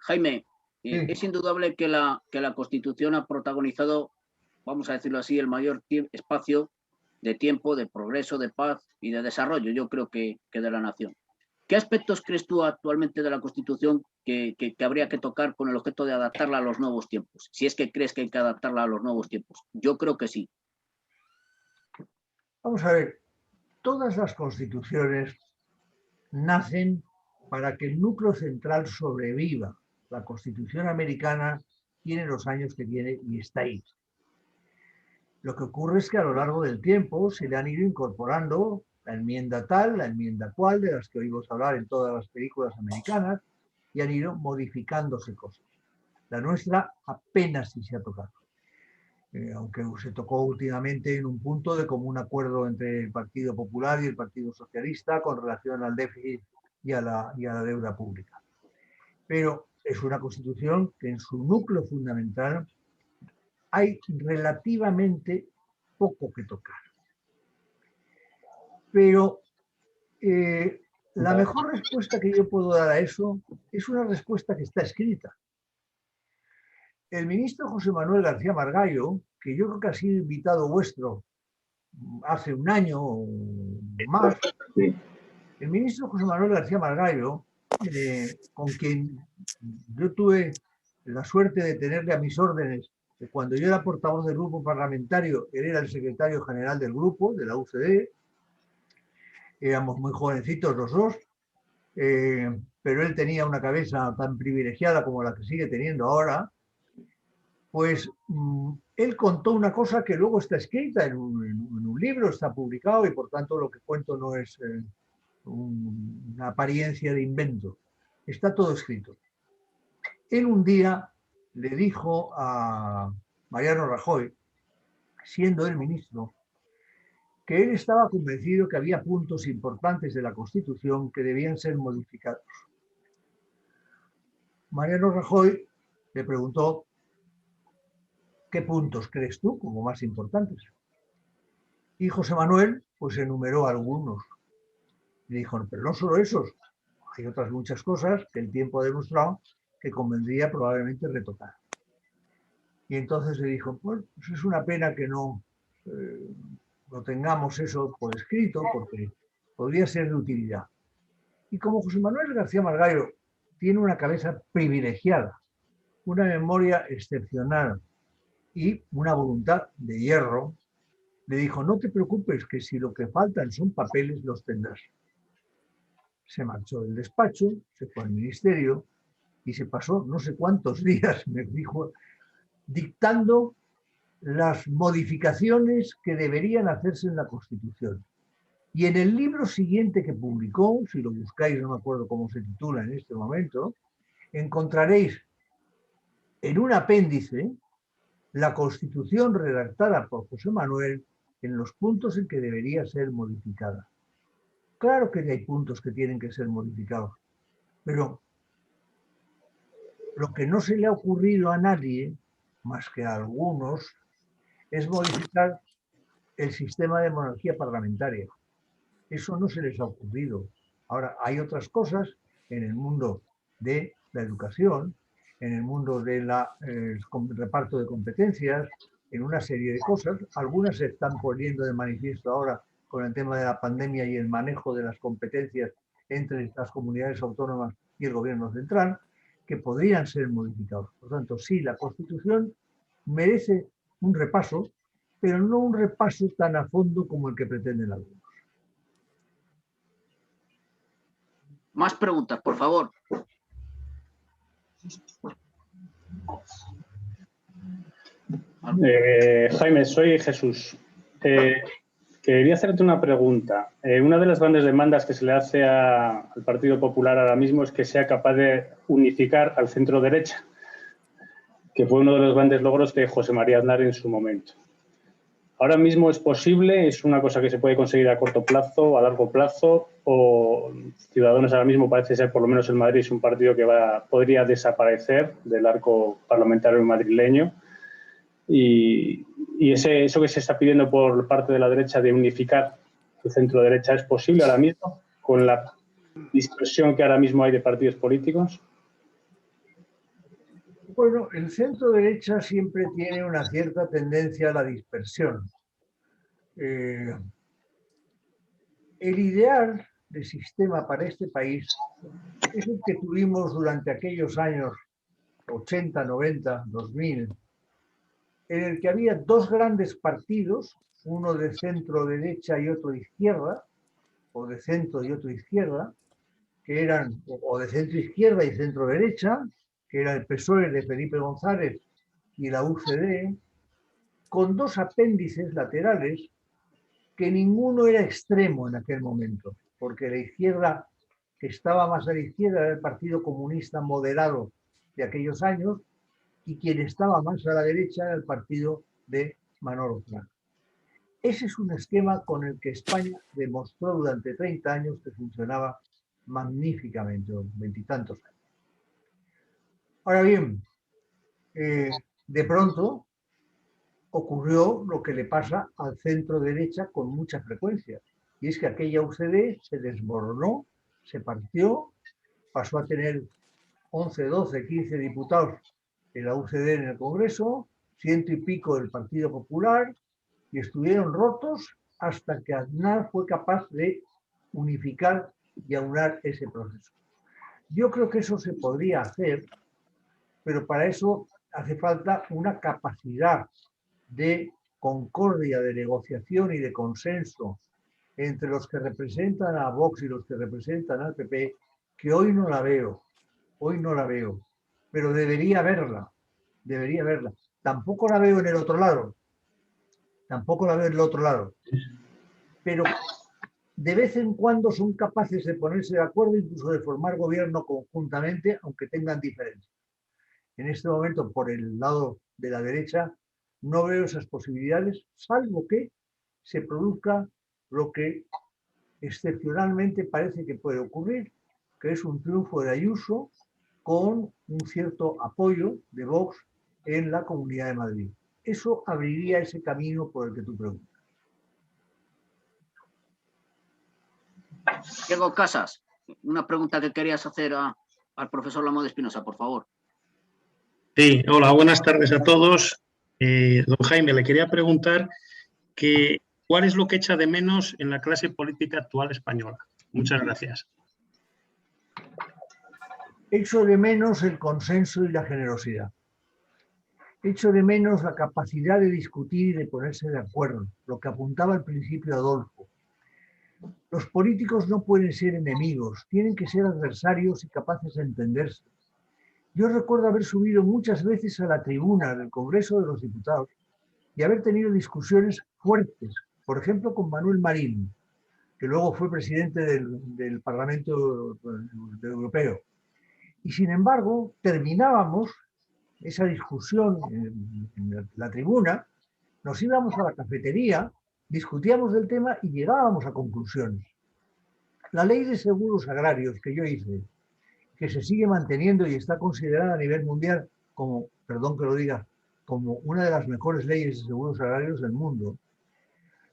Jaime, es indudable que la Constitución ha protagonizado, vamos a decirlo así, el mayor espacio de tiempo, de progreso, de paz y de desarrollo, yo creo que de la nación. ¿Qué aspectos crees tú actualmente de la Constitución que habría que tocar con el objeto de adaptarla a los nuevos tiempos? Si es que crees que hay que adaptarla a los nuevos tiempos. Yo creo que sí. Vamos a ver, todas las constituciones nacen para que el núcleo central sobreviva. La Constitución americana tiene los años que tiene y está ahí. Lo que ocurre es que a lo largo del tiempo se le han ido incorporando la enmienda tal, la enmienda cual, de las que oímos hablar en todas las películas americanas, y han ido modificándose cosas. La nuestra apenas si se ha tocado. Aunque se tocó últimamente en un punto de común acuerdo entre el Partido Popular y el Partido Socialista con relación al déficit y a la deuda pública. Pero es una Constitución que en su núcleo fundamental hay relativamente poco que tocar. Pero la mejor respuesta que yo puedo dar a eso es una respuesta que está escrita. El ministro José Manuel García Margallo, que yo creo que ha sido invitado vuestro hace un año o más, el ministro José Manuel García Margallo, con quien yo tuve la suerte de tenerle a mis órdenes, que cuando yo era portavoz del grupo parlamentario, él era el secretario general del grupo, de la UCD, éramos muy jovencitos los dos, pero él tenía una cabeza tan privilegiada como la que sigue teniendo ahora, pues él contó una cosa que luego está escrita en un libro, está publicado y por tanto lo que cuento no es una apariencia de invento, está todo escrito. Él un día le dijo a Mariano Rajoy, siendo él ministro, que él estaba convencido que había puntos importantes de la Constitución que debían ser modificados. Mariano Rajoy le preguntó ¿qué puntos crees tú como más importantes? Y José Manuel pues enumeró algunos. Y dijo, pero no solo esos, hay otras muchas cosas que el tiempo ha demostrado que convendría probablemente retocar. Y entonces le dijo, pues es una pena que no tengamos eso por escrito, porque podría ser de utilidad. Y como José Manuel García Margallo tiene una cabeza privilegiada, una memoria excepcional y una voluntad de hierro, le dijo, no te preocupes, que si lo que faltan son papeles, los tendrás. Se marchó del despacho, se fue al ministerio y se pasó no sé cuántos días, me dijo, dictando las modificaciones que deberían hacerse en la Constitución. Y en el libro siguiente que publicó, si lo buscáis, no me acuerdo cómo se titula en este momento, encontraréis en un apéndice la Constitución redactada por José Manuel en los puntos en que debería ser modificada. Claro que hay puntos que tienen que ser modificados, pero lo que no se le ha ocurrido a nadie, más que a algunos, es modificar el sistema de monarquía parlamentaria. Eso no se les ha ocurrido. Ahora, hay otras cosas en el mundo de la educación, en el mundo del reparto de competencias, en una serie de cosas. Algunas se están poniendo de manifiesto ahora con el tema de la pandemia y el manejo de las competencias entre las comunidades autónomas y el gobierno central, que podrían ser modificados. Por tanto, sí, la Constitución merece un repaso, pero no un repaso tan a fondo como el que pretenden algunos. Más preguntas, por favor. Jaime, soy Jesús. Quería hacerte una pregunta. Una de las grandes demandas que se le hace al Partido Popular ahora mismo es que sea capaz de unificar al centro derecha, que fue uno de los grandes logros de José María Aznar en su momento. ¿Ahora mismo es posible? ¿Es una cosa que se puede conseguir a corto plazo, a largo plazo? ¿O Ciudadanos ahora mismo parece ser, por lo menos en Madrid, es un partido que podría desaparecer del arco parlamentario madrileño? Y eso que se está pidiendo por parte de la derecha de unificar el centro derecha, ¿es posible ahora mismo con la dispersión que ahora mismo hay de partidos políticos? Bueno, el centro derecha siempre tiene una cierta tendencia a la dispersión. El ideal de sistema para este país es el que tuvimos durante aquellos años 80, 90, 2000, en el que había dos grandes partidos, uno de centro derecha y otro de izquierda, o de centro y otro de izquierda, que eran, o de centro izquierda y centro derecha, que era el PSOE de Felipe González y la UCD, con dos apéndices laterales que ninguno era extremo en aquel momento, porque la izquierda que estaba más a la izquierda era el Partido Comunista Moderado de aquellos años, y quien estaba más a la derecha era el partido de Manolo Franco. Ese es un esquema con el que España demostró durante 30 años que funcionaba magníficamente, 20 y tantos años. Ahora bien, de pronto ocurrió lo que le pasa al centro derecha con mucha frecuencia, y es que aquella UCD se desmoronó, se partió, pasó a tener 11, 12, 15 diputados en la UCD en el Congreso, 100 y pico del Partido Popular, y estuvieron rotos hasta que Aznar fue capaz de unificar y aunar ese proceso. Yo creo que eso se podría hacer, pero para eso hace falta una capacidad de concordia, de negociación y de consenso entre los que representan a Vox y los que representan al PP, que hoy no la veo, pero debería verla. Tampoco la veo en el otro lado, pero de vez en cuando son capaces de ponerse de acuerdo, incluso de formar gobierno conjuntamente, aunque tengan diferencias. En este momento, por el lado de la derecha, no veo esas posibilidades, salvo que se produzca lo que excepcionalmente parece que puede ocurrir, que es un triunfo de Ayuso con un cierto apoyo de Vox en la Comunidad de Madrid. eso abriría ese camino por el que tú preguntas. Diego Casas, una pregunta que querías hacer al profesor Lamont Espinosa, por favor. Sí, hola, buenas tardes a todos. Don Jaime, le quería preguntar ¿cuál es lo que echa de menos en la clase política actual española? Muchas gracias. Echo de menos el consenso y la generosidad. Echo de menos la capacidad de discutir y de ponerse de acuerdo, lo que apuntaba al principio Adolfo. Los políticos no pueden ser enemigos, tienen que ser adversarios y capaces de entenderse. Yo recuerdo haber subido muchas veces a la tribuna del Congreso de los Diputados y haber tenido discusiones fuertes, por ejemplo con Manuel Marín, que luego fue presidente del Parlamento Europeo. Y sin embargo, terminábamos esa discusión en la tribuna, nos íbamos a la cafetería, discutíamos del tema y llegábamos a conclusiones. La ley de seguros agrarios que yo hice, que se sigue manteniendo y está considerada a nivel mundial como, perdón que lo diga, como una de las mejores leyes de seguros agrarios del mundo,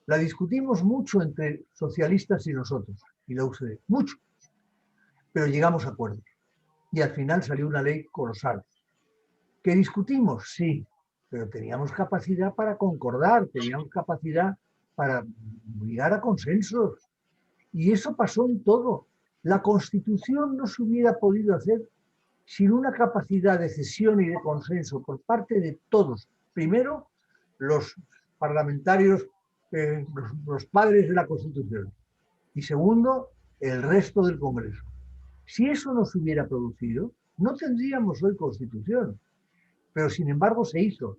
la discutimos mucho entre socialistas y nosotros, y la UCD, mucho, pero llegamos a acuerdos. Y al final salió una ley colosal. ¿Que discutimos? Sí, pero teníamos capacidad para concordar, teníamos capacidad para llegar a consensos. Y eso pasó en todo. La Constitución no se hubiera podido hacer sin una capacidad de cesión y de consenso por parte de todos. Primero, los parlamentarios, los padres de la Constitución. Y segundo, el resto del Congreso. Si eso no se hubiera producido, no tendríamos hoy Constitución. Pero sin embargo se hizo.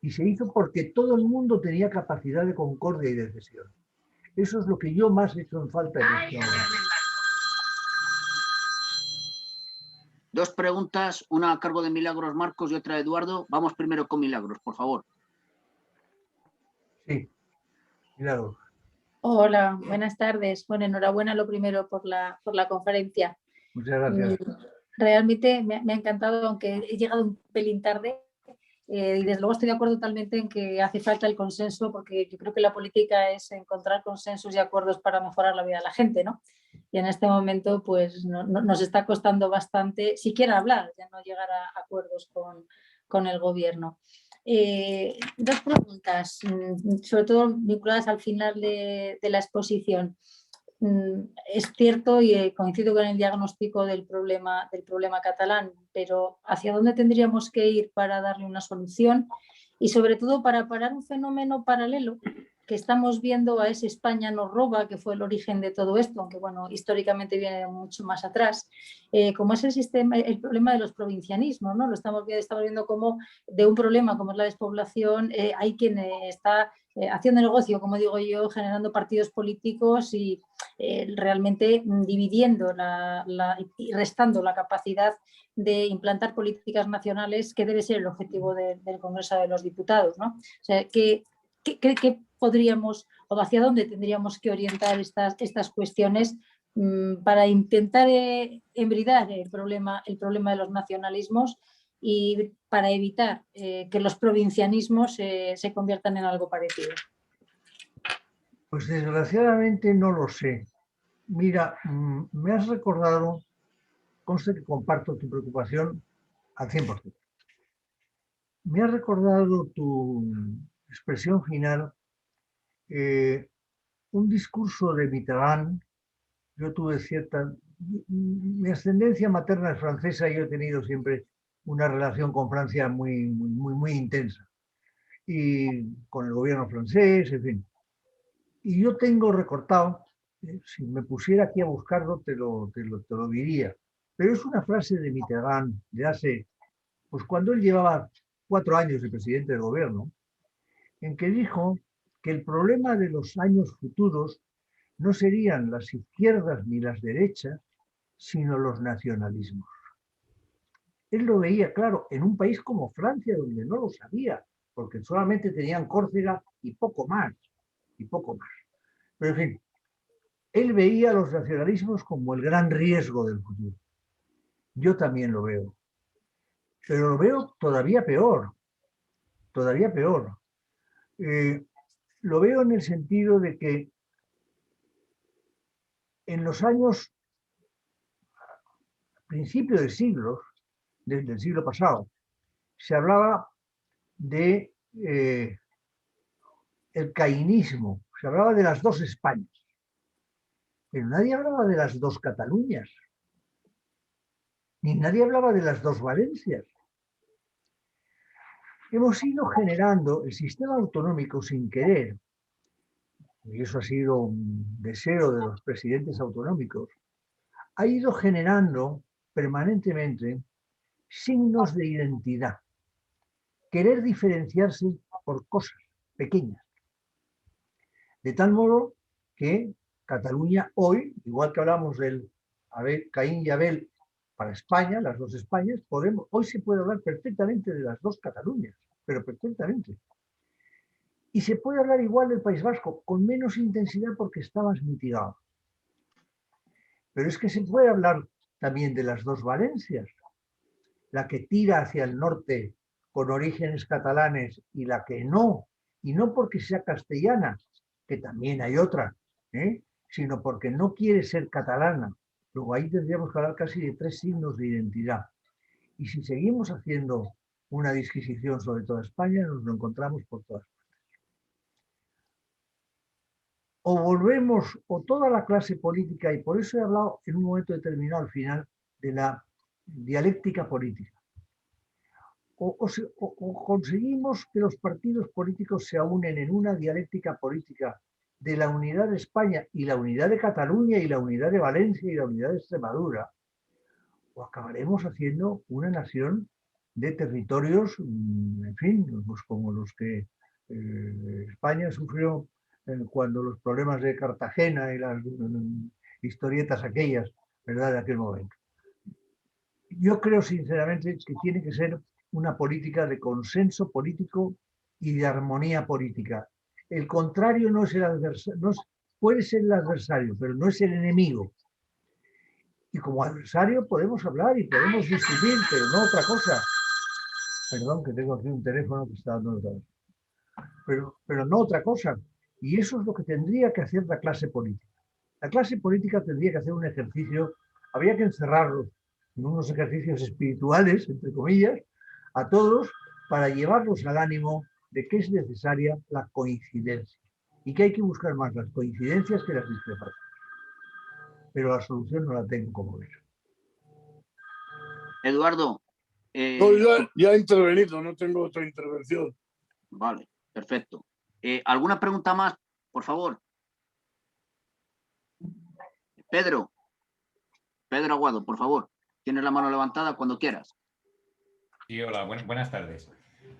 Y se hizo porque todo el mundo tenía capacidad de concordia y de cesión. Eso es lo que yo más he hecho en falta en este momento. Dos preguntas, una a cargo de Milagros Marcos y otra de Eduardo. Vamos primero con Milagros, por favor. Sí, Milagros. Hola, buenas tardes. Bueno, enhorabuena lo primero por la conferencia. Muchas gracias. Realmente me ha encantado, aunque he llegado un pelín tarde. Y desde luego estoy de acuerdo totalmente en que hace falta el consenso, porque yo creo que la política es encontrar consensos y acuerdos para mejorar la vida de la gente, ¿no? Y en este momento pues nos está costando bastante siquiera hablar, ya no llegar a acuerdos con el gobierno. Dos preguntas, sobre todo vinculadas al final de la exposición. Es cierto y coincido con el diagnóstico del problema catalán, pero ¿hacia dónde tendríamos que ir para darle una solución? Y sobre todo para parar un fenómeno paralelo que estamos viendo a ese España nos roba, que fue el origen de todo esto, aunque bueno, históricamente viene mucho más atrás, como es el problema de los provincianismos, ¿no? Lo estamos viendo como de un problema como es la despoblación, hay quien está haciendo negocio, como digo yo, generando partidos políticos y realmente dividiendo y restando la capacidad de implantar políticas nacionales, que debe ser el objetivo del Congreso de los Diputados, ¿no? O sea, ¿qué podríamos o hacia dónde tendríamos que orientar estas cuestiones para intentar embridar el problema de los nacionalismos y para evitar que los provincianismos se conviertan en algo parecido? Pues desgraciadamente no lo sé. Mira, me has recordado, conste que comparto tu preocupación al 100%. Me has recordado tu expresión final, un discurso de Mitterrand. Yo tuve mi ascendencia materna es francesa y yo he tenido siempre una relación con Francia muy intensa. Y con el gobierno francés, en fin. Y yo tengo recortado, si me pusiera aquí a buscarlo, te lo diría. Pero es una frase de Mitterrand de hace, pues cuando él llevaba 4 años de presidente del gobierno, en que dijo que el problema de los años futuros no serían las izquierdas ni las derechas, sino los nacionalismos. Él lo veía claro en un país como Francia, donde no lo sabía, porque solamente tenían Córcega y poco más. Pero en fin, él veía los nacionalismos como el gran riesgo del futuro. Yo también lo veo. Pero lo veo todavía peor. todavía peor. Lo veo en el sentido de que en los años, principios de siglos, desde el siglo pasado, se hablaba de el cainismo, se hablaba de las dos Españas, pero nadie hablaba de las dos Cataluñas, ni nadie hablaba de las dos Valencias. Hemos ido generando el sistema autonómico sin querer, y eso ha sido un deseo de los presidentes autonómicos, ha ido generando permanentemente signos de identidad, querer diferenciarse por cosas pequeñas. De tal modo que Cataluña hoy, igual que hablamos del Caín y Abel para España, las dos Españas, hoy se puede hablar perfectamente de las dos Cataluñas, pero perfectamente. Y se puede hablar igual del País Vasco, con menos intensidad porque está más mitigado. Pero es que se puede hablar también de las dos Valencias, la que tira hacia el norte con orígenes catalanes y la que no, y no porque sea castellana, que también hay otra, sino porque no quiere ser catalana. Luego ahí tendríamos que hablar casi de 3 signos de identidad. Y si seguimos haciendo una disquisición sobre toda España, nos lo encontramos por todas partes. O volvemos, o toda la clase política, y por eso he hablado en un momento determinado al final de la dialéctica política. O conseguimos que los partidos políticos se unen en una dialéctica política de la unidad de España y la unidad de Cataluña y la unidad de Valencia y la unidad de Extremadura, o acabaremos haciendo una nación de territorios, en fin, pues como los que España sufrió cuando los problemas de Cartagena y las historietas aquellas, ¿verdad?, de aquel momento. Yo creo sinceramente que tiene que ser una política de consenso político y de armonía política. El contrario no es el adversario, puede ser el adversario, pero no es el enemigo. Y como adversario podemos hablar y podemos discutir, pero no otra cosa. Perdón, que tengo aquí un teléfono que está dando otra vez. Pero no otra cosa. Y eso es lo que tendría que hacer la clase política. La clase política tendría que hacer un ejercicio, habría que encerrarlos en unos ejercicios espirituales, entre comillas, a todos, para llevarlos al ánimo de que es necesaria la coincidencia y que hay que buscar más las coincidencias que las discrepancias. Pero la solución no la tengo, como ves. Eduardo. No, ya he intervenido, no tengo otra intervención. Vale, perfecto. ¿Alguna pregunta más, por favor? Pedro Aguado, por favor. Tienes la mano levantada cuando quieras. Sí, hola, buenas tardes.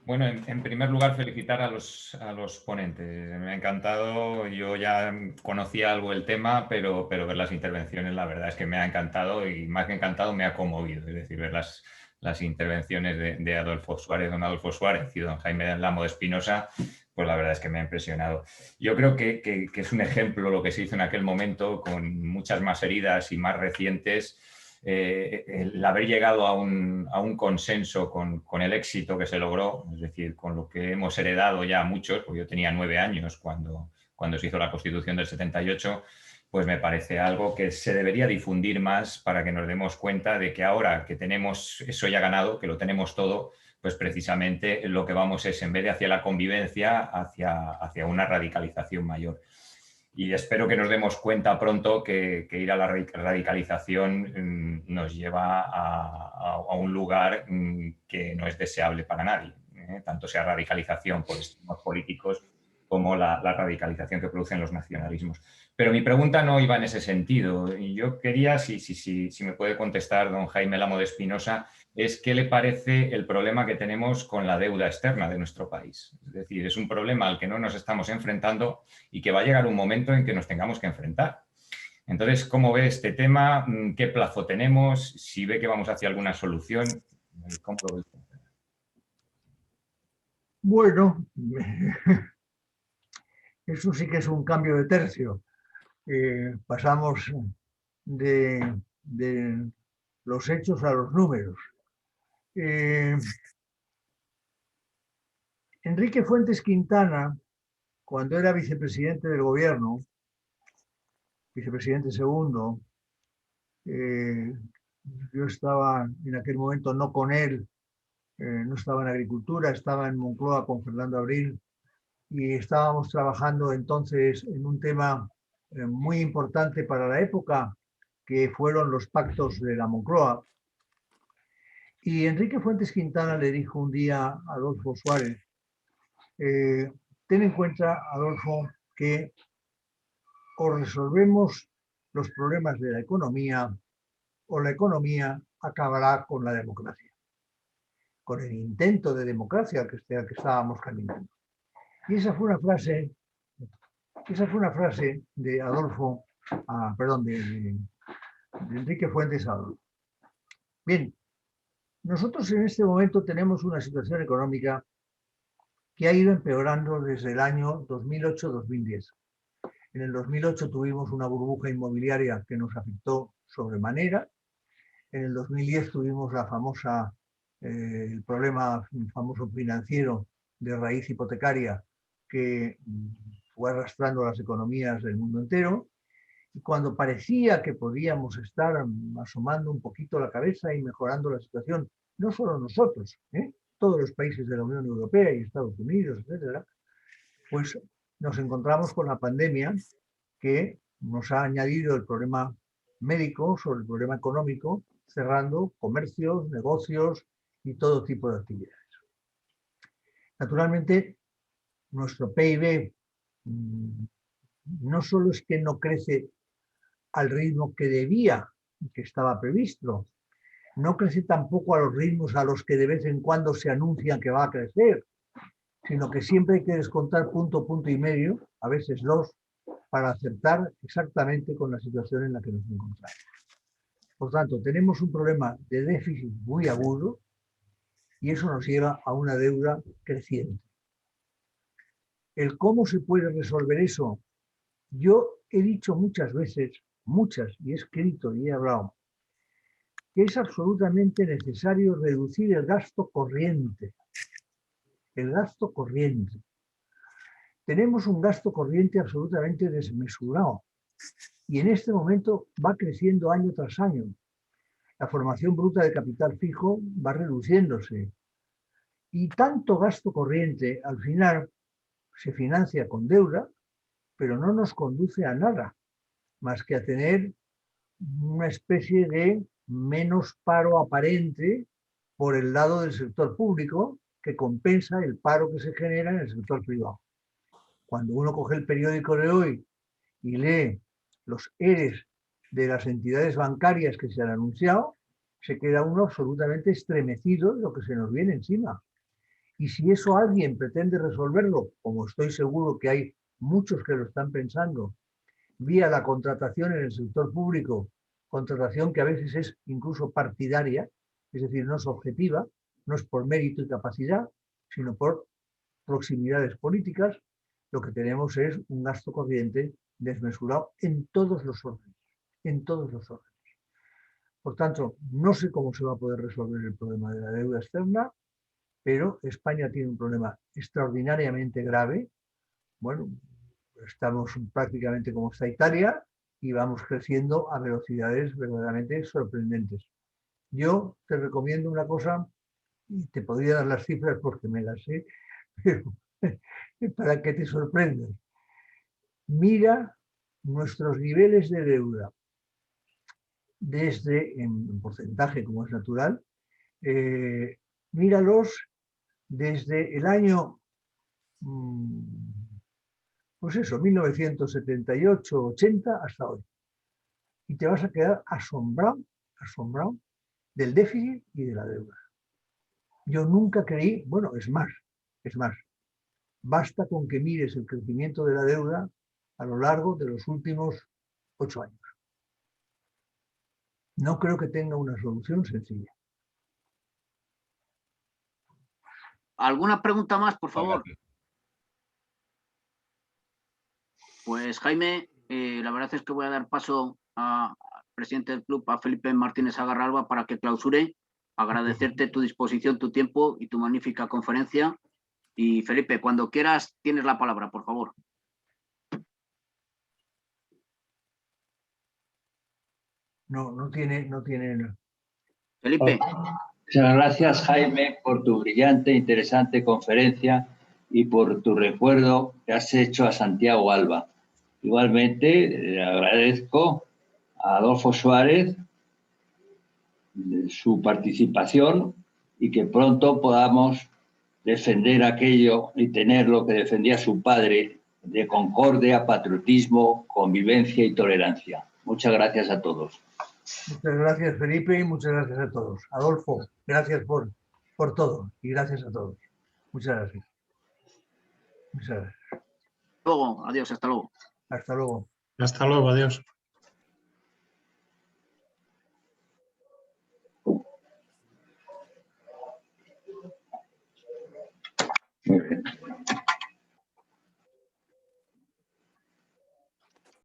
Bueno, en primer lugar, felicitar a los ponentes. Me ha encantado, yo ya conocía algo el tema, pero ver las intervenciones, la verdad es que me ha encantado y más que encantado me ha conmovido. Es decir, ver las intervenciones de Adolfo Suárez, don Adolfo Suárez y don Jaime Lamo de Espinosa, pues la verdad es que me ha impresionado. Yo creo que es un ejemplo lo que se hizo en aquel momento, con muchas más heridas y más recientes. El haber llegado a un consenso con el éxito que se logró, es decir, con lo que hemos heredado ya muchos, porque yo tenía 9 años cuando se hizo la Constitución del 78, pues me parece algo que se debería difundir más para que nos demos cuenta de que ahora que tenemos eso ya ganado, que lo tenemos todo, pues precisamente lo que vamos es, en vez de hacia la convivencia, hacia una radicalización mayor. Y espero que nos demos cuenta pronto que ir a la radicalización nos lleva a un lugar que no es deseable para nadie, tanto sea radicalización por extremos políticos como la radicalización que producen los nacionalismos. Pero mi pregunta no iba en ese sentido. Yo quería, si me puede contestar don Jaime Lamo de Espinosa, es qué le parece el problema que tenemos con la deuda externa de nuestro país. Es decir, es un problema al que no nos estamos enfrentando y que va a llegar un momento en que nos tengamos que enfrentar. Entonces, ¿cómo ve este tema? ¿Qué plazo tenemos? Si ve que vamos hacia alguna solución, ¿cómo lo ve? Bueno, eso sí que es un cambio de tercio. Pasamos de los hechos a los números. Enrique Fuentes Quintana, cuando era vicepresidente del gobierno, vicepresidente segundo, yo estaba en aquel momento no con él, no estaba en Agricultura, estaba en Moncloa con Fernando Abril y estábamos trabajando entonces en un tema muy importante para la época, que fueron los pactos de la Moncloa. Y Enrique Fuentes Quintana le dijo un día a Adolfo Suárez, ten en cuenta, Adolfo, que o resolvemos los problemas de la economía o la economía acabará con la democracia, con el intento de democracia al que estábamos caminando. Y esa fue una frase de Adolfo, perdón, de Enrique Fuentes a Adolfo. Bien, nosotros en este momento tenemos una situación económica que ha ido empeorando desde el año 2008-2010. En el 2008 tuvimos una burbuja inmobiliaria que nos afectó sobremanera. En el 2010 tuvimos el problema famoso financiero de raíz hipotecaria que fue arrastrando las economías del mundo entero. Y cuando parecía que podíamos estar asomando un poquito la cabeza y mejorando la situación, no solo nosotros, todos los países de la Unión Europea y Estados Unidos, etcétera, pues nos encontramos con la pandemia que nos ha añadido el problema médico sobre el problema económico, cerrando comercios, negocios y todo tipo de actividades. Naturalmente, nuestro PIB no solo es que no crece al ritmo que debía, que estaba previsto, no crece tampoco a los ritmos a los que de vez en cuando se anuncian que va a crecer, sino que siempre hay que descontar punto y medio, a veces dos, para acertar exactamente con la situación en la que nos encontramos. Por tanto, tenemos un problema de déficit muy agudo y eso nos lleva a una deuda creciente. El cómo se puede resolver eso, yo he dicho muchas veces, y he escrito y he hablado, que es absolutamente necesario reducir el gasto corriente. El gasto corriente. Tenemos un gasto corriente absolutamente desmesurado y en este momento va creciendo año tras año. La formación bruta de capital fijo va reduciéndose y tanto gasto corriente al final se financia con deuda, pero no nos conduce a nada más que a tener una especie de menos paro aparente por el lado del sector público que compensa el paro que se genera en el sector privado. Cuando uno coge el periódico de hoy y lee los ERES de las entidades bancarias que se han anunciado, se queda uno absolutamente estremecido de lo que se nos viene encima. Y si eso alguien pretende resolverlo, como estoy seguro que hay muchos que lo están pensando, vía la contratación en el sector público, contratación que a veces es incluso partidaria, es decir, no es objetiva, no es por mérito y capacidad, sino por proximidades políticas, lo que tenemos es un gasto corriente desmesurado en todos los órdenes, en todos los órdenes. Por tanto, no sé cómo se va a poder resolver el problema de la deuda externa, pero España tiene un problema extraordinariamente grave. Bueno, estamos prácticamente como está Italia y vamos creciendo a velocidades verdaderamente sorprendentes. Yo te recomiendo una cosa, y te podría dar las cifras porque me las sé, pero para que te sorprendas. Mira nuestros niveles de deuda desde, en porcentaje como es natural, míralos desde el año, pues eso, 1978, 80 hasta hoy. Y te vas a quedar asombrado del déficit y de la deuda. Yo nunca creí, bueno, es más, basta con que mires el crecimiento de la deuda a lo largo de los últimos 8 años. No creo que tenga una solución sencilla. ¿Alguna pregunta más, por favor? Pues Jaime, la verdad es que voy a dar paso al presidente del club, a Felipe Martínez Agarralba, para que clausure. Agradecerte tu disposición, tu tiempo y tu magnífica conferencia. Y Felipe, cuando quieras, tienes la palabra, por favor. No tiene. Felipe. Muchas gracias, Jaime, por tu brillante, interesante conferencia y por tu recuerdo que has hecho a Santiago Alba. Igualmente, le agradezco a Adolfo Suárez su participación y que pronto podamos defender aquello y tener lo que defendía su padre de concordia, patriotismo, convivencia y tolerancia. Muchas gracias a todos. Muchas gracias, Felipe, y muchas gracias a todos. Adolfo, gracias por todo y gracias a todos. Muchas gracias. Muchas gracias. Luego, adiós, hasta luego. Hasta luego. Hasta luego, adiós.